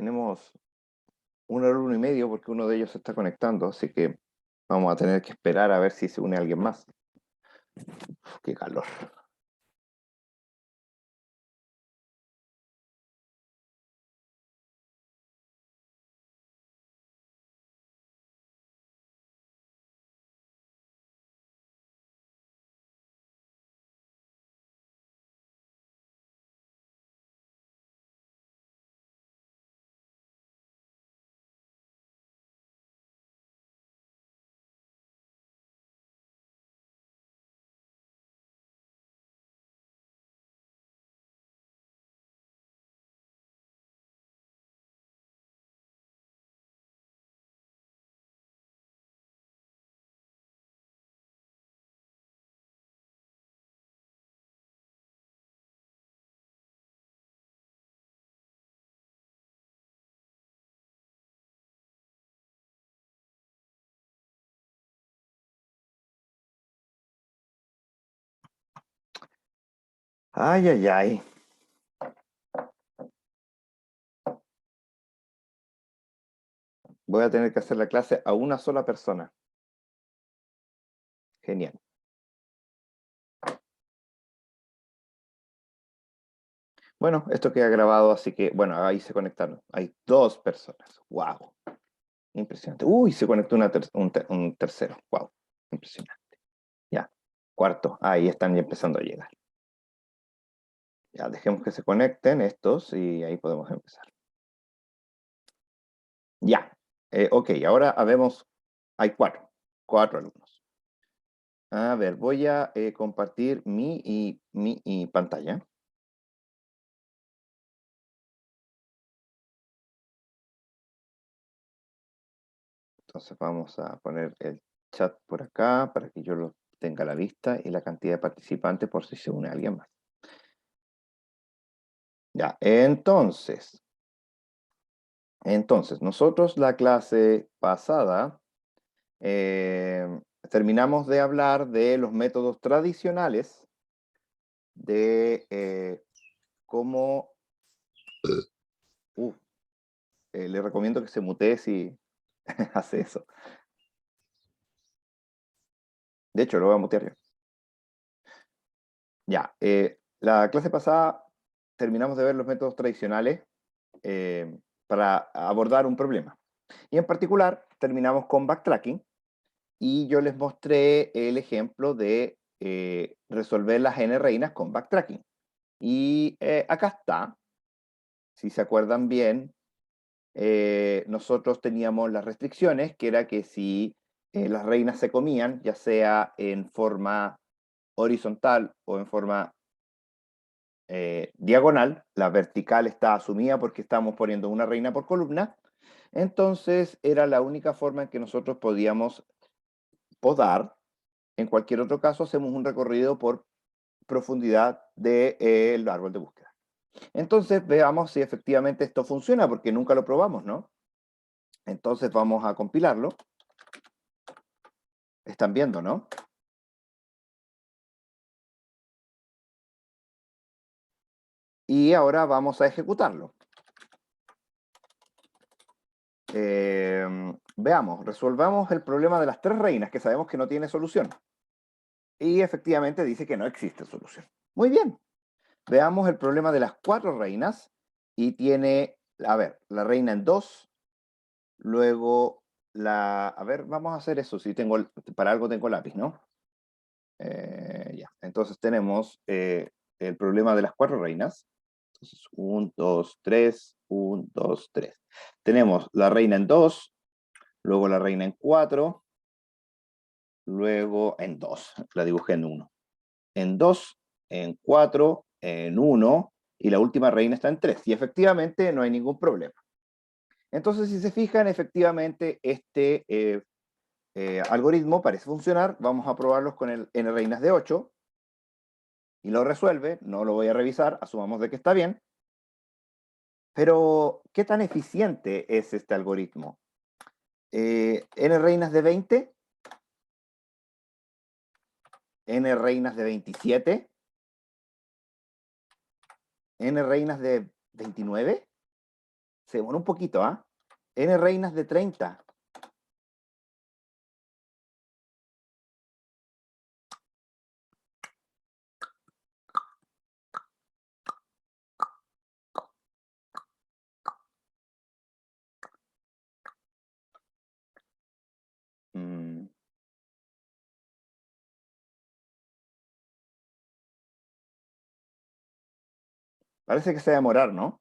Tenemos un alumno y medio porque uno de ellos se está conectando, así que vamos a tener que esperar a ver si se une alguien más. Uf, qué calor. Ay, ay, ay. Voy a tener que hacer la clase a una sola persona. Genial. Bueno, esto queda grabado, así que, bueno, ahí se conectaron. Hay dos personas. ¡Wow! Impresionante. Uy, se conectó un tercero. ¡Wow! Impresionante. Ya. Cuarto. Ahí están ya empezando a llegar. Ya, dejemos que se conecten estos y ahí podemos empezar. Ya. Ok, ahora habemos, hay cuatro alumnos. A ver, voy a compartir mi pantalla. Entonces vamos a poner el chat por acá para que yo lo tenga a la vista y la cantidad de participantes por si se une alguien más. Ya, entonces nosotros la clase pasada terminamos de hablar de los métodos tradicionales de cómo... le recomiendo que se mutee si hace eso. De hecho, lo voy a mutear yo. Ya, la clase pasada terminamos de ver los métodos tradicionales para abordar un problema. Y en particular, terminamos con backtracking y yo les mostré el ejemplo de resolver las n reinas con backtracking. Y acá está, si se acuerdan bien, nosotros teníamos las restricciones, que era que si las reinas se comían, ya sea en forma horizontal o en forma diagonal, la vertical está asumida porque estamos poniendo una reina por columna, entonces era la única forma en que nosotros podíamos podar. En cualquier otro caso, hacemos un recorrido por profundidad del árbol de búsqueda. Entonces, veamos si efectivamente esto funciona, porque nunca lo probamos, ¿no? Entonces vamos a compilarlo. Están viendo, ¿no? Y ahora vamos a ejecutarlo. Veamos, resolvamos el problema de las tres reinas, que sabemos que no tiene solución. Y efectivamente dice que no existe solución. Muy bien. Veamos el problema de las cuatro reinas. Y tiene, a ver, la reina en 2. Luego a ver, vamos a hacer eso. Si tengo, para algo tengo lápiz, ¿no? Ya. Entonces tenemos el problema de las cuatro reinas. Entonces, 1, 2, 3, 1, 2, 3. Tenemos la reina en 2, luego la reina en 4, luego en 2. La dibujé en 1. En 2, en 4, en 1, y la última reina está en 3. Y efectivamente no hay ningún problema. Entonces, si se fijan, efectivamente este algoritmo parece funcionar. Vamos a probarlos con el n reinas de 8. Y lo resuelve. No lo voy a revisar. Asumamos de que está bien. Pero, ¿qué tan eficiente es este algoritmo? N reinas de 20. N reinas de 27. N reinas de 29. Se demora un poquito, ¿ah? N reinas de 30. Mm, parece que se va a demorar, ¿no?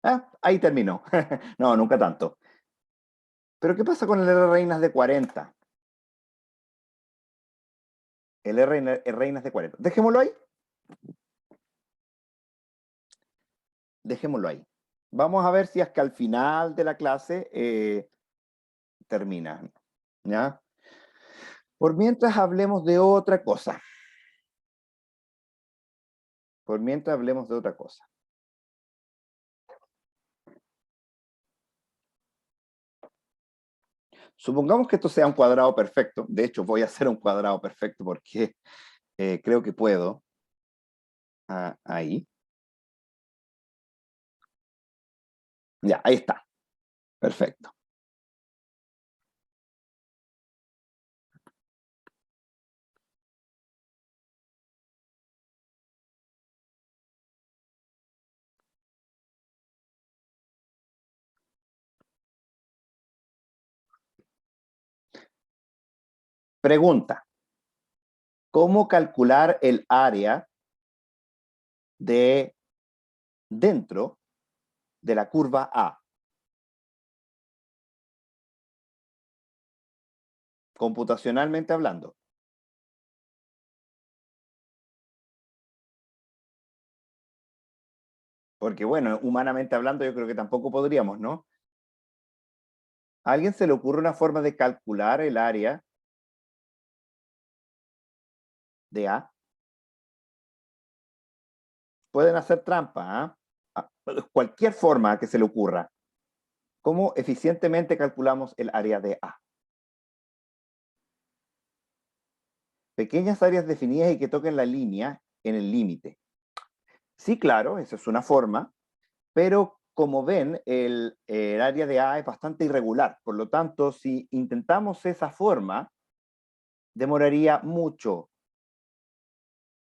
Ah, ahí terminó. No, nunca tanto. Pero ¿qué pasa con el R reinas de 40? El R reinas de 40. Dejémoslo ahí. Dejémoslo ahí. Vamos a ver si hasta al final de la clase termina. ¿Ya? Por mientras hablemos de otra cosa. Por mientras hablemos de otra cosa. Supongamos que esto sea un cuadrado perfecto. De hecho, voy a hacer un cuadrado perfecto porque creo que puedo. Ahí. Ya, ahí está. Perfecto. Pregunta. ¿Cómo calcular el área de dentro de la curva A? Computacionalmente hablando. Porque bueno, humanamente hablando yo creo que tampoco podríamos, ¿no? ¿A alguien se le ocurre una forma de calcular el área de A? Pueden hacer trampa, ¿ah? Cualquier forma que se le ocurra. ¿Cómo eficientemente calculamos el área de A? Pequeñas áreas definidas y que toquen la línea en el límite. Sí, claro, esa es una forma, pero como ven, el área de A es bastante irregular. Por lo tanto, si intentamos esa forma, demoraría mucho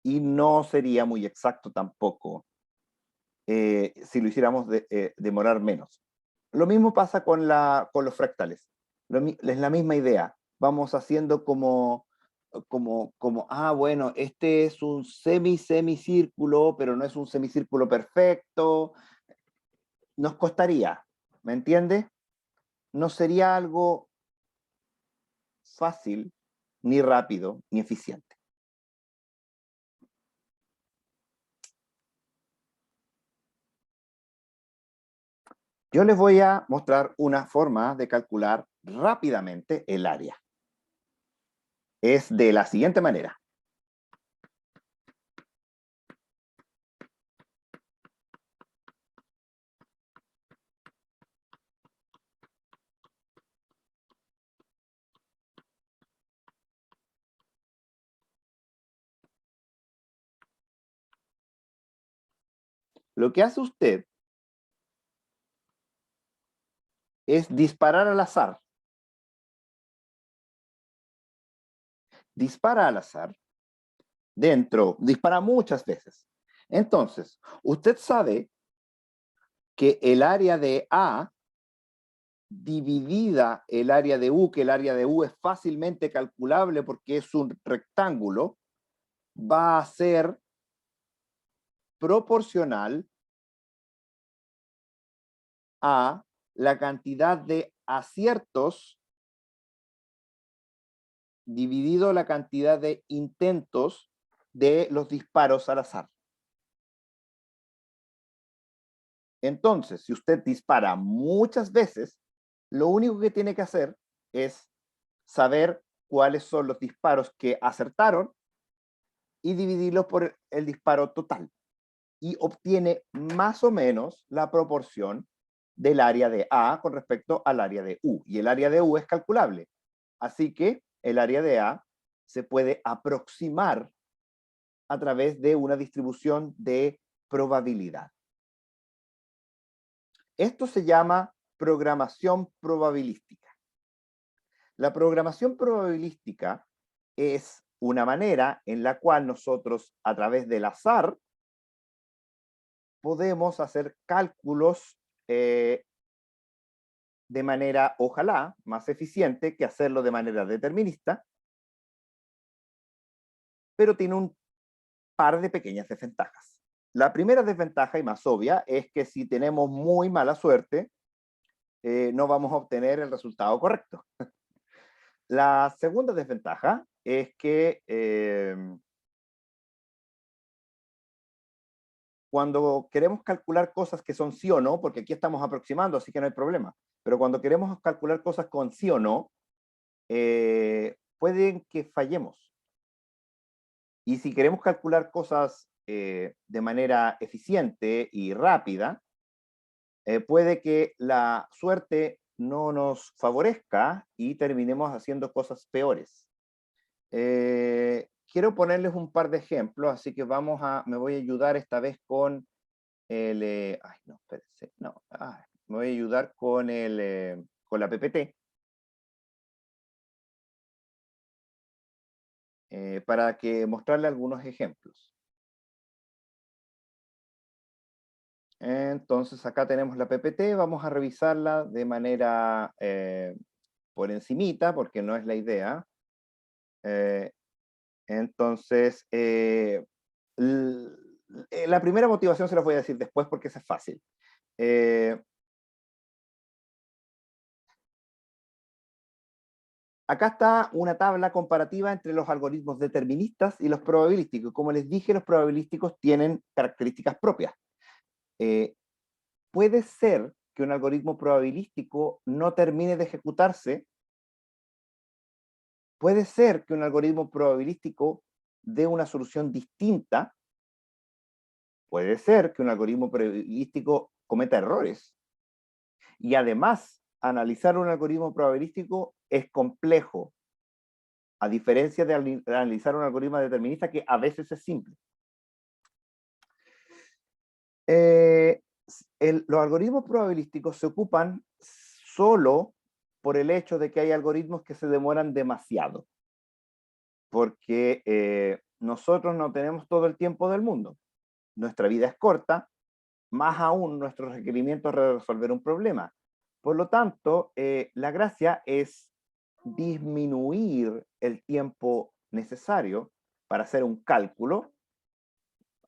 y no sería muy exacto tampoco si lo hiciéramos demorar menos. Lo mismo pasa con los fractales. Es la misma idea. Vamos haciendo bueno, este es un semicírculo, pero no es un semicírculo perfecto. Nos costaría, ¿me entiendes? No sería algo fácil, ni rápido, ni eficiente. Yo les voy a mostrar una forma de calcular rápidamente el área. Es de la siguiente manera. Lo que hace usted es disparar al azar. Dispara al azar dispara muchas veces. Entonces, usted sabe que el área de A dividida el área de U, que el área de U es fácilmente calculable porque es un rectángulo, va a ser proporcional a la cantidad de aciertos dividido la cantidad de intentos de los disparos al azar. Entonces, si usted dispara muchas veces, lo único que tiene que hacer es saber cuáles son los disparos que acertaron y dividirlos por el disparo total. Y obtiene más o menos la proporción del área de A con respecto al área de U. Y el área de U es calculable. Así que el área de A se puede aproximar a través de una distribución de probabilidad. Esto se llama programación probabilística. La programación probabilística es una manera en la cual nosotros, a través del azar, podemos hacer cálculos de manera, ojalá, más eficiente que hacerlo de manera determinista, pero tiene un par de pequeñas desventajas. La primera desventaja y más obvia es que si tenemos muy mala suerte, no vamos a obtener el resultado correcto. La segunda desventaja es que cuando queremos calcular cosas que son sí o no, porque aquí estamos aproximando, así que no hay problema, pero cuando queremos calcular cosas con sí o no, pueden que fallemos. Y si queremos calcular cosas de manera eficiente y rápida, puede que la suerte no nos favorezca y terminemos haciendo cosas peores. Quiero ponerles un par de ejemplos, así que me voy a ayudar esta vez con ay, no, espérense, no, me voy a ayudar con la PPT para que mostrarle algunos ejemplos. Entonces acá tenemos la PPT, vamos a revisarla de manera por encimita, porque no es la idea. Eh, entonces, la primera motivación se las voy a decir después porque esa es fácil. Eh, Acá está una tabla comparativa entre los algoritmos deterministas y los probabilísticos. Como les dije, los probabilísticos tienen características propias. Eh, Puede ser que un algoritmo probabilístico no termine de ejecutarse. Puede ser que un algoritmo probabilístico dé una solución distinta. Puede ser que un algoritmo probabilístico cometa errores. Y además, analizar un algoritmo probabilístico es complejo, a diferencia de analizar un algoritmo determinista que a veces es simple. Los algoritmos probabilísticos se ocupan solo por el hecho de que hay algoritmos que se demoran demasiado, porque nosotros no tenemos todo el tiempo del mundo. Nuestra vida es corta, más aún nuestros requerimientos de resolver un problema. Por lo tanto, la gracia es disminuir el tiempo necesario para hacer un cálculo,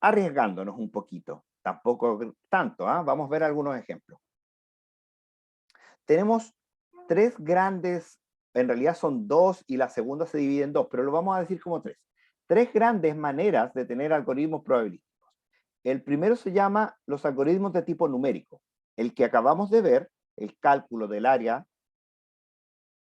arriesgándonos un poquito. Tampoco tanto, ¿eh? Vamos a ver algunos ejemplos. Tenemos tres grandes, en realidad son dos y la segunda se divide en dos, pero lo vamos a decir como tres. Tres grandes maneras de tener algoritmos probabilísticos. El primero se llama los algoritmos de tipo numérico. El que acabamos de ver, el cálculo del área,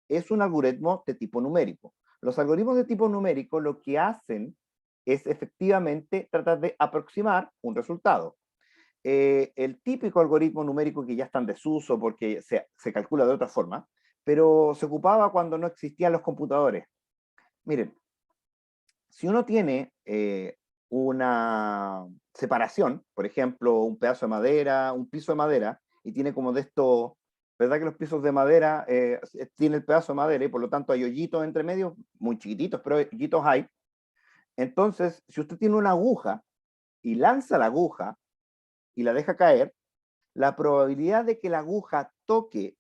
es un algoritmo de tipo numérico. Los algoritmos de tipo numérico lo que hacen es efectivamente tratar de aproximar un resultado. El típico algoritmo numérico que ya está en desuso porque se calcula de otra forma, pero se ocupaba cuando no existían los computadores. Miren, si uno tiene una separación, por ejemplo, un pedazo de madera, un piso de madera, y tiene como de esto, ¿verdad que los pisos de madera tienen el pedazo de madera y por lo tanto hay hoyitos entre medio, muy chiquititos, pero hoyitos hay? Entonces, si usted tiene una aguja y lanza la aguja y la deja caer, la probabilidad de que la aguja toque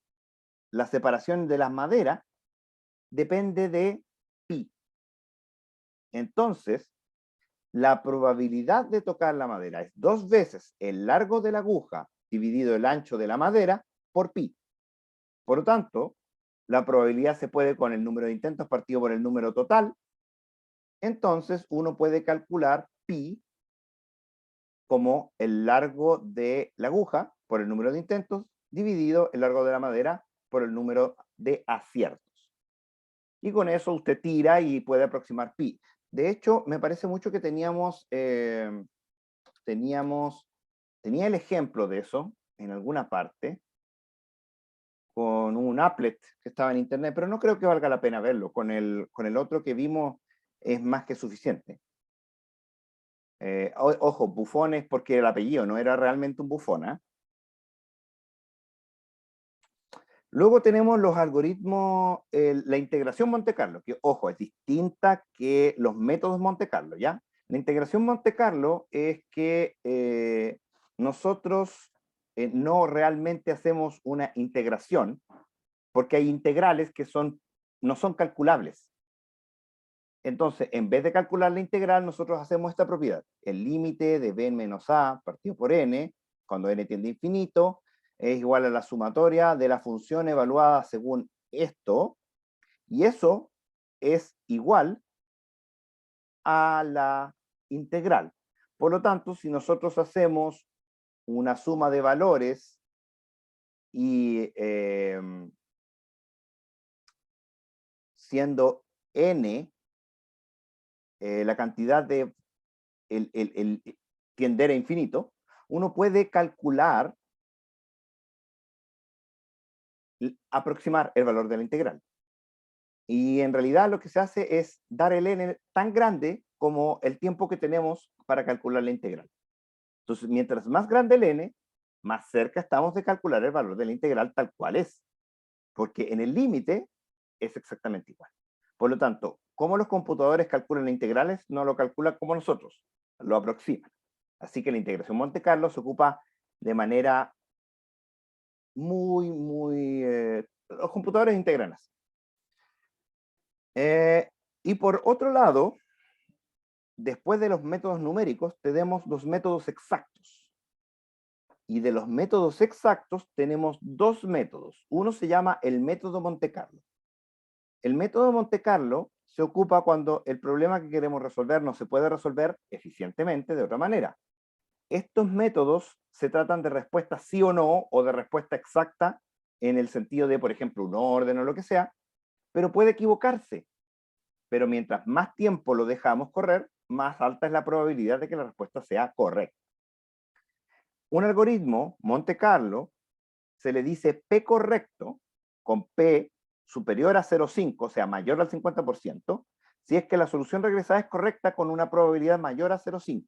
la separación de las maderas depende de pi. Entonces, la probabilidad de tocar la madera es 2 veces el largo de la aguja dividido el ancho de la madera por pi. Por lo tanto, la probabilidad se puede con el número de intentos partido por el número total. Entonces, uno puede calcular pi como el largo de la aguja por el número de intentos dividido el largo de la madera por el número de aciertos. Y con eso usted tira y puede aproximar pi. De hecho, me parece mucho que tenía el ejemplo de eso en alguna parte, con un applet que estaba en internet, pero no creo que valga la pena verlo. Con el otro que vimos es más que suficiente. Ojo, Buffon es porque el apellido no era realmente un bufón, ¿eh? Luego tenemos los algoritmos, la integración Monte Carlo, que, ojo, es distinta que los métodos Monte Carlo, ¿ya? La integración Monte Carlo es que nosotros no realmente hacemos una integración, porque hay integrales que no son calculables. Entonces, en vez de calcular la integral, nosotros hacemos esta propiedad. El límite de b en menos a partido por n, cuando n tiende a infinito, es igual a la sumatoria de la función evaluada según esto, y eso es igual a la integral. Por lo tanto, si nosotros hacemos una suma de valores y siendo n la cantidad de el tiender a infinito, uno puede calcular, aproximar el valor de la integral. Y en realidad lo que se hace es dar el n tan grande como el tiempo que tenemos para calcular la integral. Entonces, mientras más grande el n, más cerca estamos de calcular el valor de la integral tal cual es. Porque en el límite es exactamente igual. Por lo tanto, ¿cómo los computadores calculan integrales? No lo calculan como nosotros, lo aproximan. Así que la integración Monte Carlo se ocupa de manera los computadores integran así. Y por otro lado, después de los métodos numéricos, tenemos los métodos exactos. Y de los métodos exactos tenemos dos métodos. Uno se llama el método Monte Carlo. El método Monte Carlo se ocupa cuando el problema que queremos resolver no se puede resolver eficientemente de otra manera. Estos métodos se tratan de respuesta sí o no, o de respuesta exacta en el sentido de, por ejemplo, un orden o lo que sea, pero puede equivocarse. Pero mientras más tiempo lo dejamos correr, más alta es la probabilidad de que la respuesta sea correcta. Un algoritmo, Monte Carlo, se le dice P correcto, con P superior a 0,5, o sea, mayor al 50%, si es que la solución regresada es correcta con una probabilidad mayor a 0,5.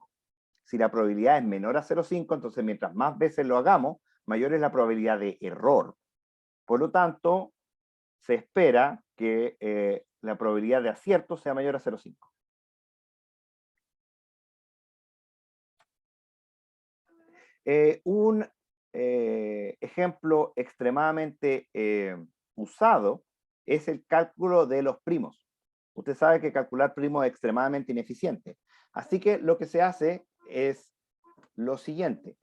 Si la probabilidad es menor a 0,5, entonces mientras más veces lo hagamos, mayor es la probabilidad de error. Por lo tanto, se espera que la probabilidad de acierto sea mayor a 0,5. Un ejemplo extremadamente usado es el cálculo de los primos. Usted sabe que calcular primos es extremadamente ineficiente. Así que lo que se hace es lo siguiente.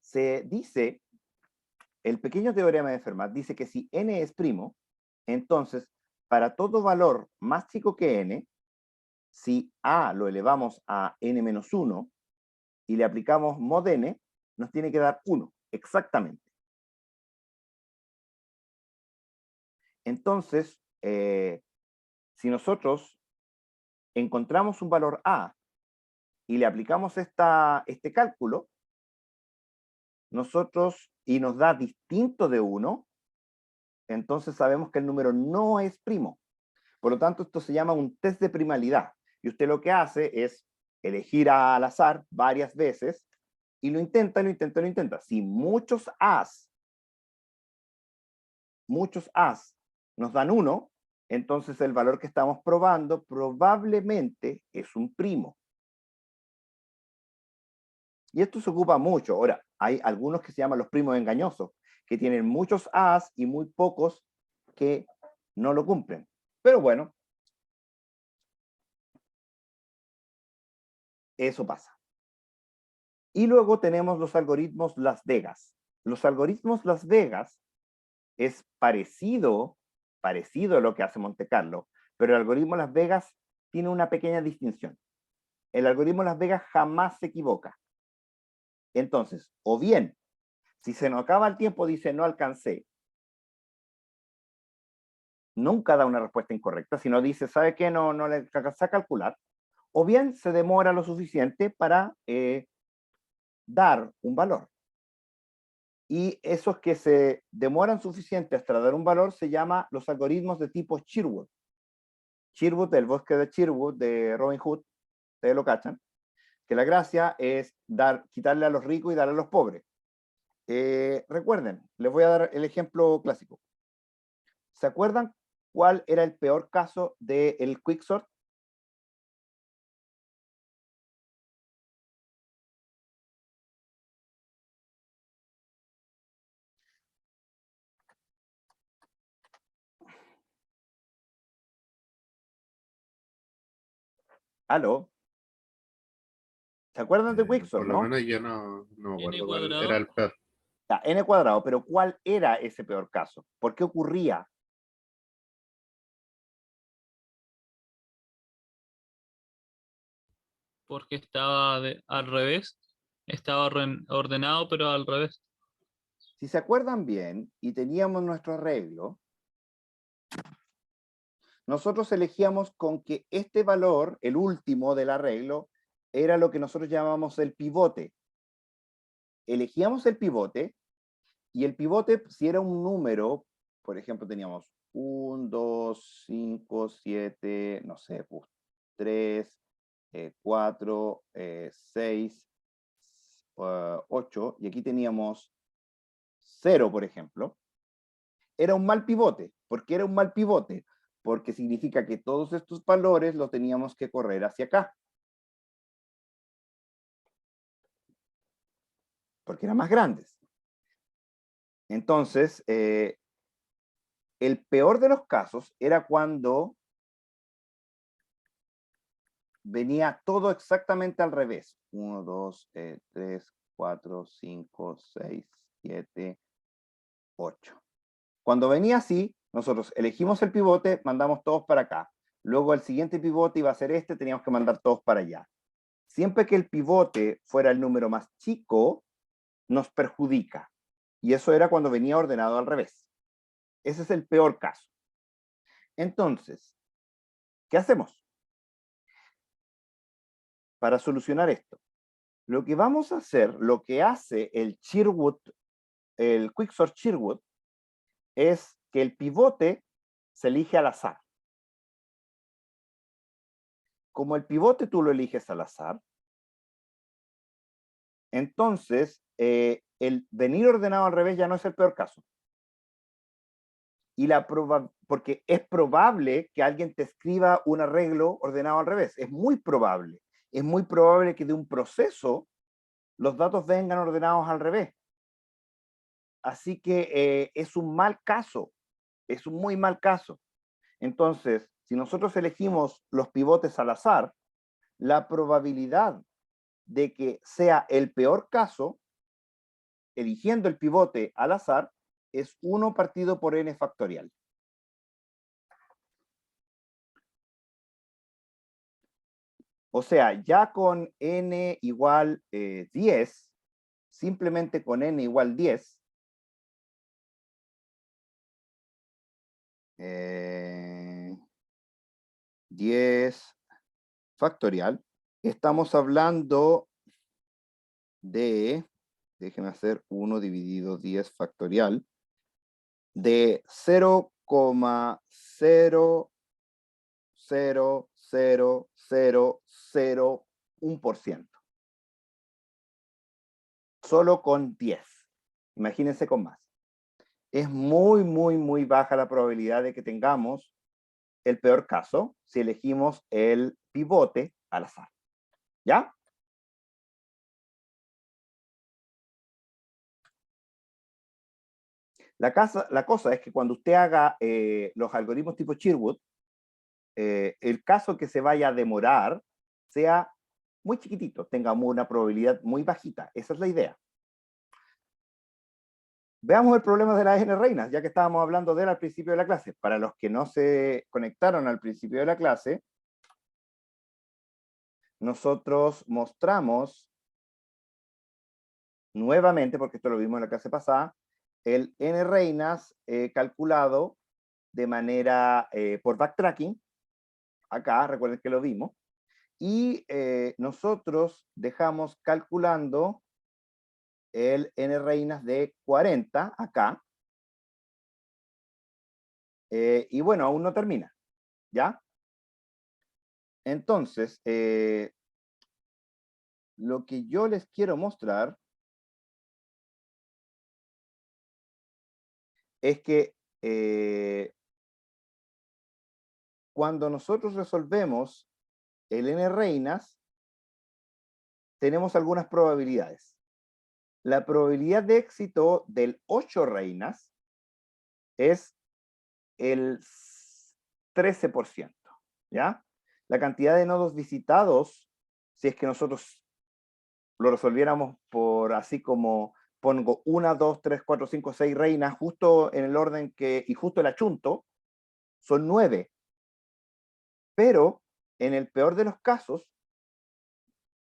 Se dice, el pequeño teorema de Fermat dice que si n es primo, entonces para todo valor más chico que n, si a lo elevamos a n-1 y le aplicamos mod n, nos tiene que dar 1, exactamente. Entonces, si nosotros encontramos un valor a y le aplicamos este cálculo, y nos da distinto de 1, entonces sabemos que el número no es primo. Por lo tanto, esto se llama un test de primalidad. Y usted lo que hace es elegir al azar varias veces y lo intenta, lo intenta, lo intenta. Si muchos A's nos dan 1, entonces el valor que estamos probando probablemente es un primo. Y esto se ocupa mucho. Ahora, hay algunos que se llaman los primos engañosos, que tienen muchos A's y muy pocos que no lo cumplen. Pero bueno, eso pasa. Y luego tenemos los algoritmos Las Vegas. Los algoritmos Las Vegas es parecido a lo que hace Monte Carlo, pero el algoritmo Las Vegas tiene una pequeña distinción. El algoritmo Las Vegas jamás se equivoca. Entonces, o bien, si se nos acaba el tiempo, dice no alcancé, nunca da una respuesta incorrecta, sino dice, ¿sabe qué? No le alcancé a calcular. O bien se demora lo suficiente para dar un valor. Y esos que se demoran suficiente hasta dar un valor se llama los algoritmos de tipo Sherwood. Sherwood, del bosque de Sherwood, de Robin Hood, ustedes lo cachan, que la gracia es quitarle a los ricos y darle a los pobres. Recuerden, les voy a dar el ejemplo clásico. ¿Se acuerdan cuál era el peor caso del quicksort? ¿Aló? ¿Se acuerdan de Por quicksort, lo no? menos yo no me N acuerdo cuál era cuadrado, el peor. Ya, n cuadrado, pero ¿cuál era ese peor caso? ¿Por qué ocurría? porque estaba al revés. Estaba ordenado, pero al revés. Si se acuerdan bien y teníamos nuestro arreglo, nosotros elegíamos con que este valor, el último del arreglo, era lo que nosotros llamamos el pivote. Elegíamos el pivote y el pivote, si era un número, por ejemplo, teníamos 1, 2, 5, 7, no sé, pues 3, 4, 6, 8, y aquí teníamos 0, por ejemplo, era un mal pivote. ¿Por qué era un mal pivote? Porque significa que todos estos valores los teníamos que correr hacia acá. Porque eran más grandes. Entonces, el peor de los casos era cuando venía todo exactamente al revés. 1, 2, 3, 4, 5, 6, 7, 8. Cuando venía así, nosotros elegimos el pivote, mandamos todos para acá. Luego el siguiente pivote iba a ser este, teníamos que mandar todos para allá. Siempre que el pivote fuera el número más chico, nos perjudica. Y eso era cuando venía ordenado al revés. Ese es el peor caso. Entonces, ¿qué hacemos para solucionar esto? Lo que vamos a hacer, lo que hace el Sherwood, el Quicksort Sherwood, es que el pivote se elige al azar. Como el pivote tú lo eliges al azar, entonces el venir ordenado al revés ya no es el peor caso. Y porque es probable que alguien te escriba un arreglo ordenado al revés. Es muy probable. Es muy probable que de un proceso los datos vengan ordenados al revés. Así que es un mal caso. Es un muy mal caso. Entonces, si nosotros elegimos los pivotes al azar, la probabilidad de que sea el peor caso, eligiendo el pivote al azar, es 1 partido por n factorial. O sea, ya con n igual 10, simplemente con n igual 10, 10 factorial, estamos hablando de, déjenme hacer 1 dividido 10 factorial, de 0,0000001%. Solo con 10. Imagínense con más. Es muy, muy, muy baja la probabilidad de que tengamos el peor caso si elegimos el pivote al azar. ¿Ya? La cosa es que cuando usted haga los algoritmos tipo Sherwood, el caso que se vaya a demorar sea muy chiquitito, tengamos una probabilidad muy bajita. Esa es la idea. Veamos el problema de las n reinas, ya que estábamos hablando de él al principio de la clase. Para los que no se conectaron al principio de la clase, nosotros mostramos nuevamente, porque esto lo vimos en la clase pasada, el n reinas calculado de manera por backtracking. Acá, recuerden que lo vimos. Y nosotros dejamos calculando el n reinas de 40 acá. Y bueno, aún no termina. ¿Ya? Entonces, lo que yo les quiero mostrar es que cuando nosotros resolvemos el n reinas, tenemos algunas probabilidades. La probabilidad de éxito del 8 reinas es el 13%, ¿ya? La cantidad de nodos visitados, si es que nosotros lo resolviéramos por así como pongo 1, 2, 3, 4, 5, 6 reinas, justo en el orden y justo el achunto, son 9. Pero en el peor de los casos,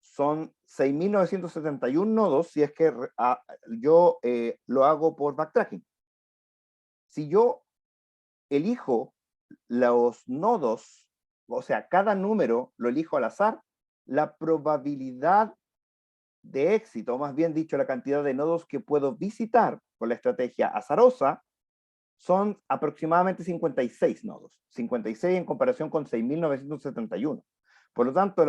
son 6.971 nodos si es que yo lo hago por backtracking. Si yo elijo los nodos, o sea, cada número lo elijo al azar, la probabilidad de éxito, o más bien dicho, la cantidad de nodos que puedo visitar con la estrategia azarosa, son aproximadamente 56 nodos. 56 en comparación con 6.971. Por lo tanto,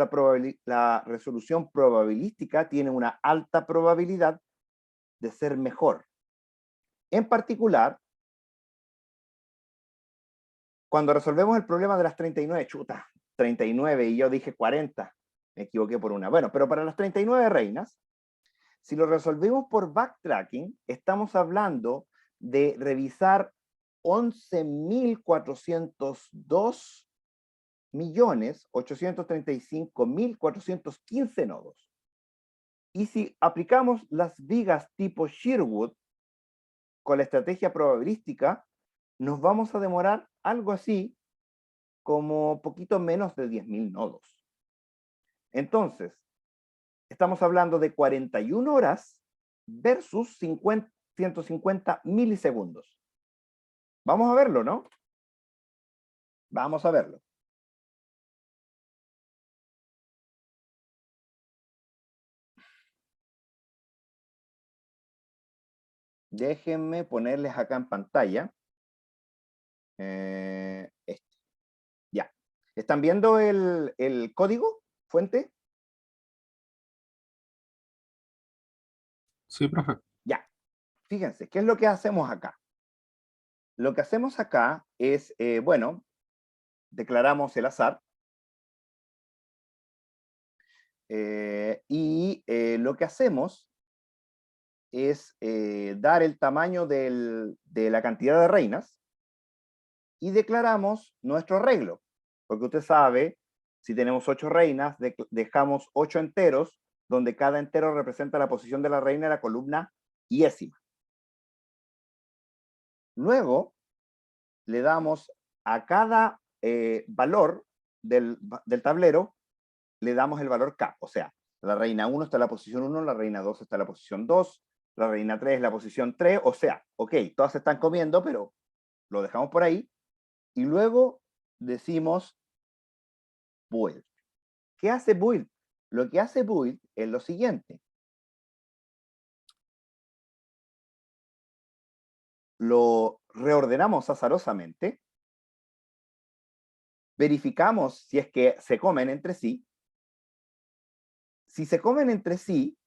la resolución probabilística tiene una alta probabilidad de ser mejor. En particular, cuando resolvemos el problema de las 39, 39 y yo dije 40, me equivoqué por una. Bueno, pero para las 39 reinas, si lo resolvemos por backtracking, estamos hablando de revisar 11.402.835.415 nodos. Y si aplicamos las vigas tipo Sherwood con la estrategia probabilística, nos vamos a demorar algo así como poquito menos de 10.000 nodos. Entonces, estamos hablando de 41 horas versus 150 milisegundos. Vamos a verlo, ¿no? Vamos a verlo. Déjenme ponerles acá en pantalla. Ya. ¿Están viendo el código fuente? Sí, profe. Ya. Fíjense, ¿qué es lo que hacemos acá? Lo que hacemos acá es, bueno, declaramos el azar. Y lo que hacemos es dar el tamaño de la cantidad de reinas y declaramos nuestro arreglo. Porque usted sabe, si tenemos 8 reinas, dejamos 8 enteros, donde cada entero representa la posición de la reina en la columna iésima. Luego, le damos a cada valor del tablero, le damos el valor K. O sea, la reina 1 está en la posición 1, la reina 2 está en la posición 2, la reina 3 es la posición 3. O sea, ok, todas se están comiendo, pero lo dejamos por ahí. Y luego decimos build. ¿Qué hace build? Lo que hace build es lo siguiente. Lo reordenamos azarosamente, verificamos si es que se comen entre sí. Si se comen entre sí,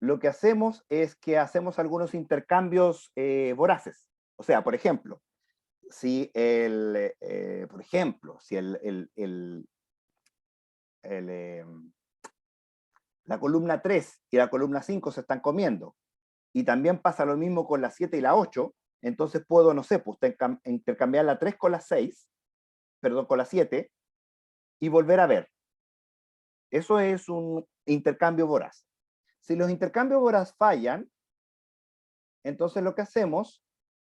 lo que hacemos es que hacemos algunos intercambios voraces. O sea, por ejemplo, si la columna 3 y la columna 5 se están comiendo, y también pasa lo mismo con la 7 y la 8, entonces puedo, no sé, pues intercambiar la 3 con la 6, perdón, con la 7, y volver a ver. Eso es un intercambio voraz. Si los intercambios voraz fallan, entonces lo que hacemos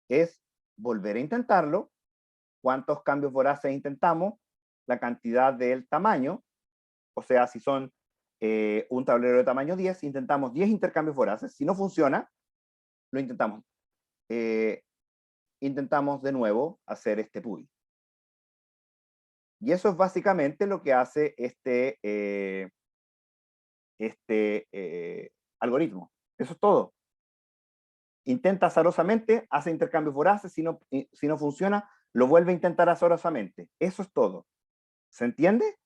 es volver a intentarlo. ¿Cuántos cambios voraces intentamos? La cantidad del tamaño. O sea, si son un tablero de tamaño 10, intentamos 10 intercambios voraces. Si no funciona, lo intentamos. Intentamos de nuevo hacer este pull. Y eso es básicamente lo que hace este algoritmo. Eso es todo. Intenta azarosamente, hace intercambios voraces, si no funciona, lo vuelve a intentar azarosamente. Eso es todo. ¿Se entiende?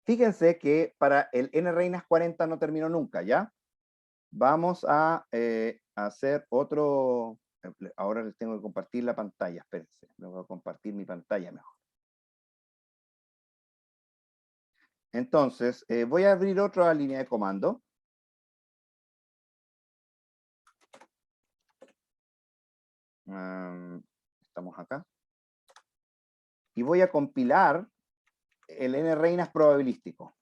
Fíjense que para el n reinas 40 no terminó nunca, ¿ya? Vamos a hacer otro. Ahora les tengo que compartir la pantalla. Espérense, me voy a compartir mi pantalla mejor. Entonces, voy a abrir otra línea de comando. Estamos acá. Y voy a compilar el n reinas probabilístico.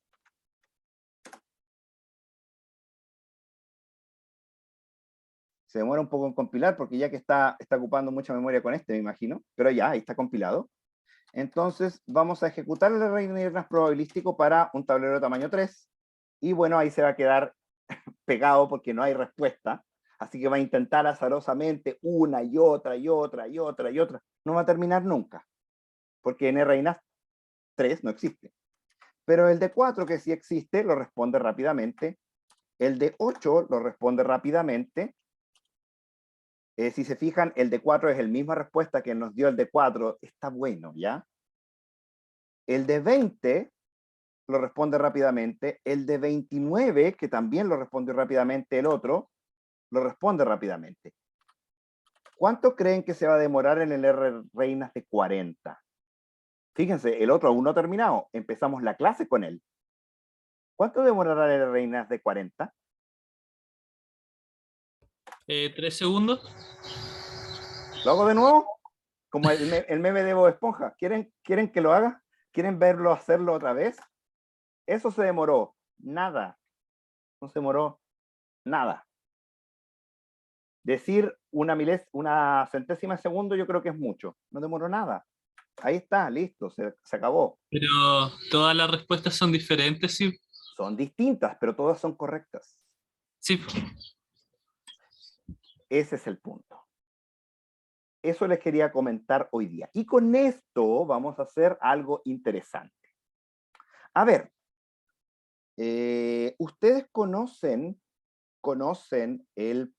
Se demora un poco en compilar porque ya que está ocupando mucha memoria con este, me imagino, pero ya, ahí está compilado. Entonces vamos a ejecutar el reinas probabilístico para un tablero de tamaño 3 y bueno, ahí se va a quedar pegado porque no hay respuesta, así que va a intentar azarosamente una y otra y otra y otra y otra. No va a terminar nunca, porque n reinas 3 no existe. Pero el de 4 que sí existe lo responde rápidamente, el de 8 lo responde rápidamente. Si se fijan, el de 4 es la misma respuesta que nos dio el de 4, está bueno, ¿ya? El de 20 lo responde rápidamente, el de 29, que también lo responde rápidamente el otro, lo responde rápidamente. ¿Cuánto creen que se va a demorar en el R reinas de 40? Fíjense, el otro aún no ha terminado, empezamos la clase con él. ¿Cuánto demorará el R reinas de 40? 3 segundos. ¿Lo hago de nuevo? Como el meme de Bob Esponja. ¿Quieren que lo haga? ¿Quieren verlo hacerlo otra vez? Eso se demoró. Nada. No se demoró nada. Decir una centésima de segundo yo creo que es mucho. No demoró nada. Ahí está, listo, se acabó. Pero todas las respuestas son diferentes, sí. Son distintas, pero todas son correctas. Sí. Ese es el punto. Eso les quería comentar hoy día. Y con esto vamos a hacer algo interesante. A ver, ¿ustedes conocen el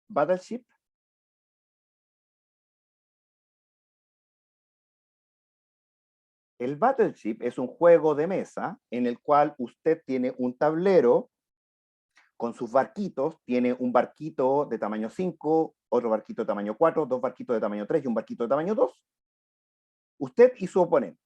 Battleship? El Battleship es un juego de mesa en el cual usted tiene un tablero con sus barquitos, tiene un barquito de tamaño 5, otro barquito de tamaño 4, dos barquitos de tamaño 3 y un barquito de tamaño 2. Usted y su oponente.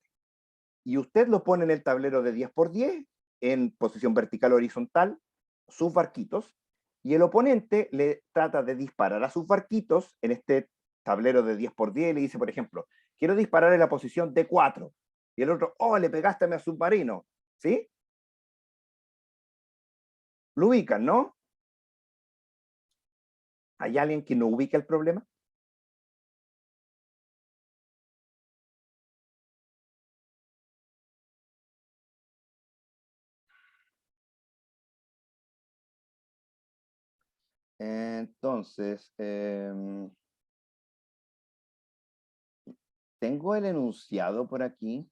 Y usted lo pone en el tablero de 10 por 10, en posición vertical horizontal, sus barquitos, y el oponente le trata de disparar a sus barquitos en este tablero de 10 por 10 y le dice, por ejemplo, quiero disparar en la posición D4. Y el otro, oh, le pegaste a mi submarino. ¿Sí? Lo ubican, ¿no? ¿Hay alguien que no ubica el problema? Entonces, tengo el enunciado por aquí.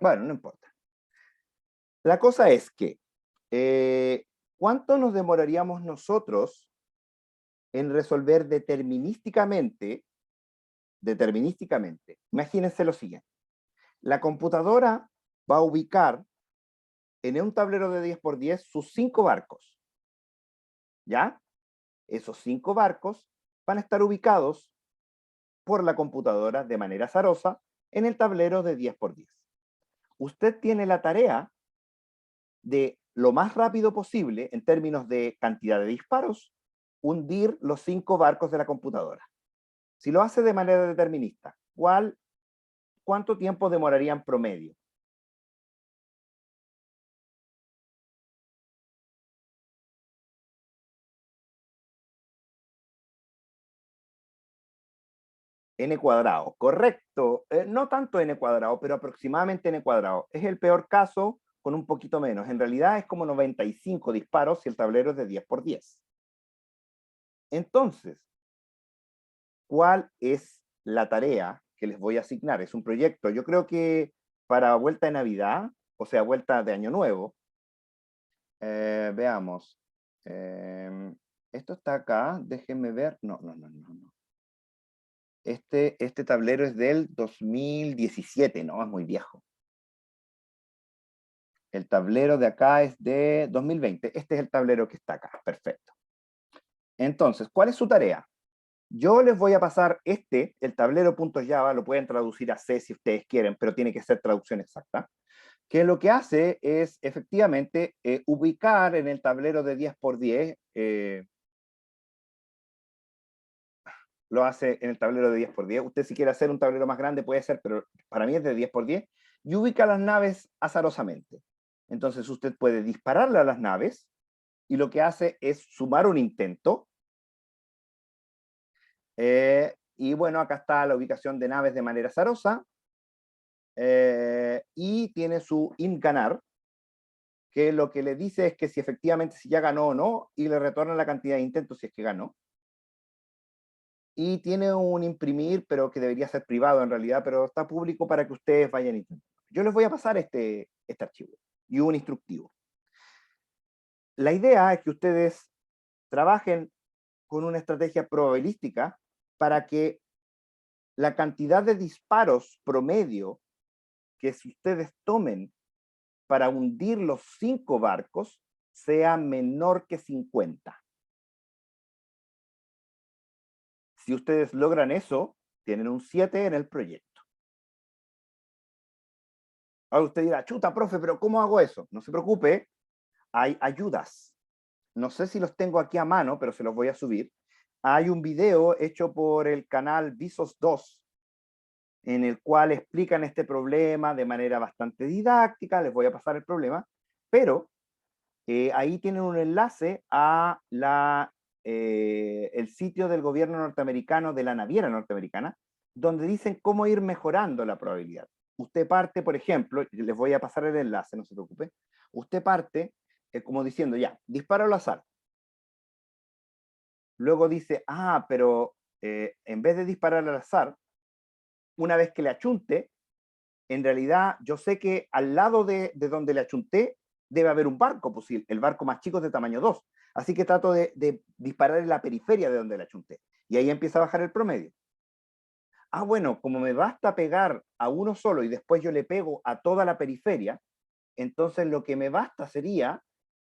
Bueno, no importa. La cosa es que, ¿cuánto nos demoraríamos nosotros en resolver determinísticamente? Imagínense lo siguiente. La computadora va a ubicar en un tablero de 10 por 10 sus 5 barcos. ¿Ya? Esos 5 barcos van a estar ubicados por la computadora de manera azarosa en el tablero de 10 por 10. Usted tiene la tarea de lo más rápido posible, en términos de cantidad de disparos, hundir los 5 barcos de la computadora. Si lo hace de manera determinista, ¿cuánto tiempo demoraría en promedio? N cuadrado, correcto. No tanto N cuadrado, pero aproximadamente N cuadrado. Es el peor caso con un poquito menos. En realidad es como 95 disparos si el tablero es de 10 por 10. Entonces, ¿cuál es la tarea que les voy a asignar? Es un proyecto. Yo creo que para vuelta de Navidad, o sea, vuelta de Año Nuevo, veamos. Esto está acá, déjenme ver. No. Este tablero es del 2017, no, es muy viejo. El tablero de acá es de 2020. Este es el tablero que está acá, perfecto. Entonces, ¿cuál es su tarea? Yo les voy a pasar el tablero.java, lo pueden traducir a C si ustedes quieren, pero tiene que ser traducción exacta, que lo que hace es efectivamente ubicar en el tablero de 10 por 10, lo hace en el tablero de 10 por 10. Usted si quiere hacer un tablero más grande puede ser, pero para mí es de 10 por 10, y ubica las naves azarosamente. Entonces usted puede dispararle a las naves, y lo que hace es sumar un intento. Y bueno, acá está la ubicación de naves de manera azarosa, y tiene su ganar, que lo que le dice es que si efectivamente si ya ganó o no, y le retorna la cantidad de intentos si es que ganó. Y tiene un imprimir, pero que debería ser privado en realidad, pero está público para que ustedes vayan a intentar. Yo les voy a pasar este archivo y un instructivo. La idea es que ustedes trabajen con una estrategia probabilística para que la cantidad de disparos promedio que ustedes tomen para hundir los 5 barcos sea menor que 50. Si ustedes logran eso, tienen un 7 en el proyecto. Ahora usted dirá, chuta, profe, pero ¿cómo hago eso? No se preocupe, hay ayudas. No sé si los tengo aquí a mano, pero se los voy a subir. Hay un video hecho por el canal Visos 2, en el cual explican este problema de manera bastante didáctica. Les voy a pasar el problema, pero ahí tienen un enlace a el sitio del gobierno norteamericano, de la naviera norteamericana, donde dicen cómo ir mejorando la probabilidad. Usted parte, por ejemplo, les voy a pasar el enlace, no se preocupe. Usted parte como diciendo, ya, disparo al azar. Luego dice, pero en vez de disparar al azar, una vez que le achunte, en realidad yo sé que al lado de donde le achunté debe haber un barco posible, el barco más chico es de tamaño 2. Así que trato de disparar en la periferia de donde le achunté. Y ahí empieza a bajar el promedio. Bueno, como me basta pegar a uno solo y después yo le pego a toda la periferia, entonces lo que me basta sería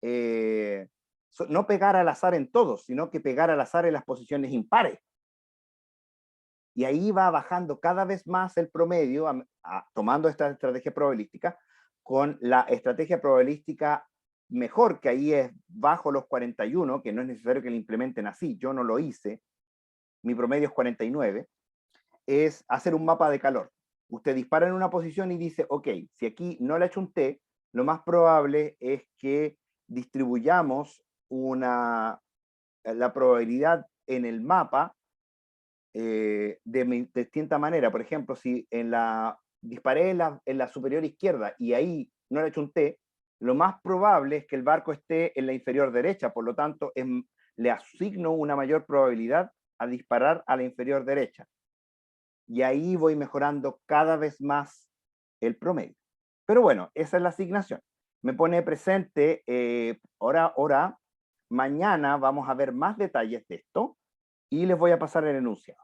no pegar al azar en todos, sino que pegar al azar en las posiciones impares. Y ahí va bajando cada vez más el promedio, tomando esta estrategia probabilística, con la estrategia probabilística mejor, que ahí es bajo los 41, que no es necesario que lo implementen así, yo no lo hice, mi promedio es 49, es hacer un mapa de calor. Usted dispara en una posición y dice, ok, si aquí no le achunté, lo más probable es que distribuyamos la probabilidad en el mapa de distinta manera. Por ejemplo, si disparé en la superior izquierda y ahí no le achunté, lo más probable es que el barco esté en la inferior derecha, por lo tanto le asigno una mayor probabilidad a disparar a la inferior derecha. Y ahí voy mejorando cada vez más el promedio. Pero bueno, esa es la asignación. Me pone presente, ahora, mañana vamos a ver más detalles de esto y les voy a pasar el enunciado.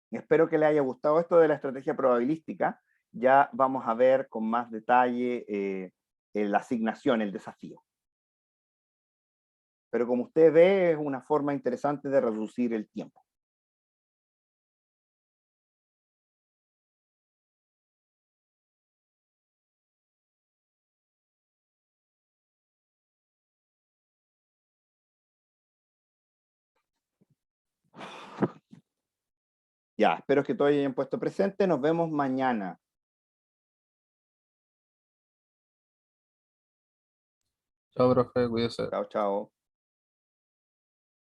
Espero que les haya gustado esto de la estrategia probabilística. Ya vamos a ver con más detalle la asignación, el desafío. Pero como usted ve, es una forma interesante de reducir el tiempo. Ya, espero que todos hayan puesto presente. Nos vemos mañana. Chao, profe, cuídese. Chao, chao.